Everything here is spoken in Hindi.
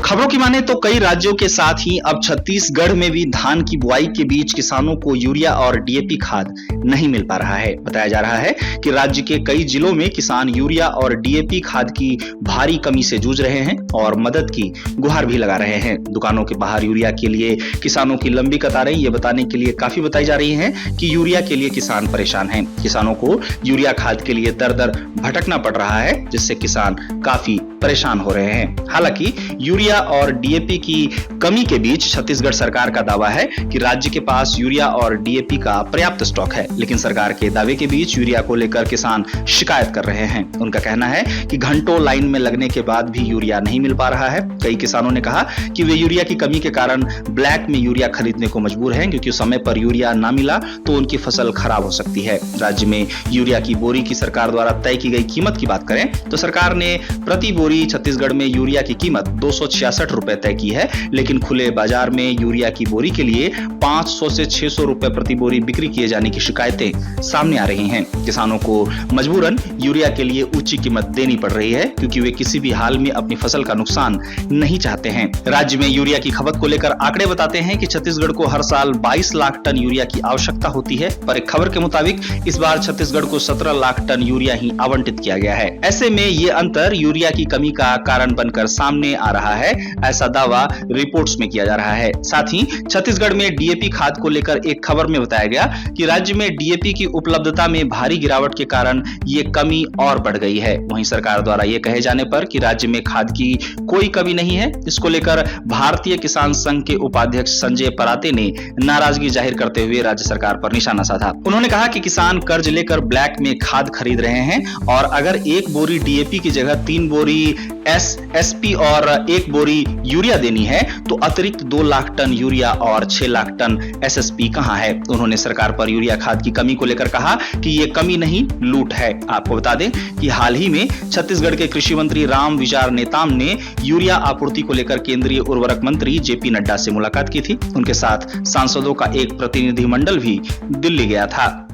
खबरों की माने तो कई राज्यों के साथ ही अब छत्तीसगढ़ में भी धान की बुआई के बीच किसानों को यूरिया और डीएपी खाद नहीं मिल पा रहा है। बताया जा रहा है कि राज्य के कई जिलों में किसान यूरिया और डीएपी खाद की भारी कमी से जूझ रहे हैं और मदद की गुहार भी लगा रहे हैं। दुकानों के बाहर यूरिया के लिए किसानों की लंबी कतारें ये बताने के लिए काफी बताई जा रही हैं कि यूरिया के लिए किसान परेशान हैं। किसानों को यूरिया खाद के लिए दर दर भटकना पड़ रहा है, जिससे किसान काफी परेशान हो रहे हैं। हालांकि यूरिया और डीएपी की कमी के बीच छत्तीसगढ़ सरकार का दावा है कि राज्य के पास यूरिया और डीएपी का पर्याप्त स्टॉक है, लेकिन सरकार के दावे के बीच यूरिया को लेकर किसान शिकायत कर रहे हैं। उनका कहना है कि घंटों लाइन में लगने के बाद भी यूरिया नहीं मिल पा रहा है। कई किसानों ने कहा कि वे यूरिया की कमी के कारण ब्लैक में यूरिया खरीदने को मजबूर हैं, क्योंकि समय पर यूरिया ना मिला तो उनकी फसल खराब हो सकती है। राज्य में यूरिया की बोरी की सरकार द्वारा तय की गई कीमत की बात करें तो सरकार ने प्रति बोरी छत्तीसगढ़ में यूरिया की कीमत 266 रुपए तय की है, लेकिन खुले बाजार में यूरिया की बोरी के लिए 500 से 600 रुपए प्रति बोरी बिक्री किए जाने की शिकायतें सामने आ रही हैं। किसानों को मजबूरन यूरिया के लिए ऊंची कीमत देनी पड़ रही है, क्योंकि वे किसी भी हाल में अपनी फसल का नुकसान नहीं चाहते हैं। राज्य में यूरिया की खपत को लेकर आंकड़े बताते हैं कि छत्तीसगढ़ को हर साल 22 लाख टन यूरिया की आवश्यकता होती है, पर एक खबर के मुताबिक इस बार छत्तीसगढ़ को 17 लाख टन यूरिया ही आवंटित किया गया है। ऐसे में ये अंतर यूरिया की कमी का कारण बनकर सामने आ रहा है, ऐसा दावा रिपोर्ट्स में किया जा रहा है। साथ ही छत्तीसगढ़ में डीएपी खाद को लेकर एक खबर में बताया गया कि राज्य में डीएपी की उपलब्धता में भारी गिरावट के कारण ये कमी और बढ़ गई है। वहीं सरकार द्वारा ये कहे जाने पर कि राज्य में खाद की कोई कमी नहीं है, इसको लेकर भारतीय किसान संघ के उपाध्यक्ष संजय पराते ने नाराजगी जाहिर करते हुए राज्य सरकार पर निशाना साधा। उन्होंने कहा कि किसान कर्ज लेकर ब्लैक में खाद खरीद रहे हैं और अगर एक बोरी डीएपी की जगह 3 बोरी एसएसपी और 1 बोरी यूरिया देनी है तो अतिरिक्त 2 लाख टन यूरिया और 6 लाख टन एसएसपी कहां है। उन्होंने सरकार पर यूरिया खाद की कमी को लेकर कहा कि ये कमी नहीं, लूट है। आपको बता दें कि हाल ही में छत्तीसगढ़ के कृषि मंत्री राम विचार नेताम ने यूरिया आपूर्ति को लेकर केंद्रीय उर्वरक मंत्री जेपी नड्डा से मुलाकात की थी। उनके साथ सांसदों का एक प्रतिनिधिमंडल भी दिल्ली गया था।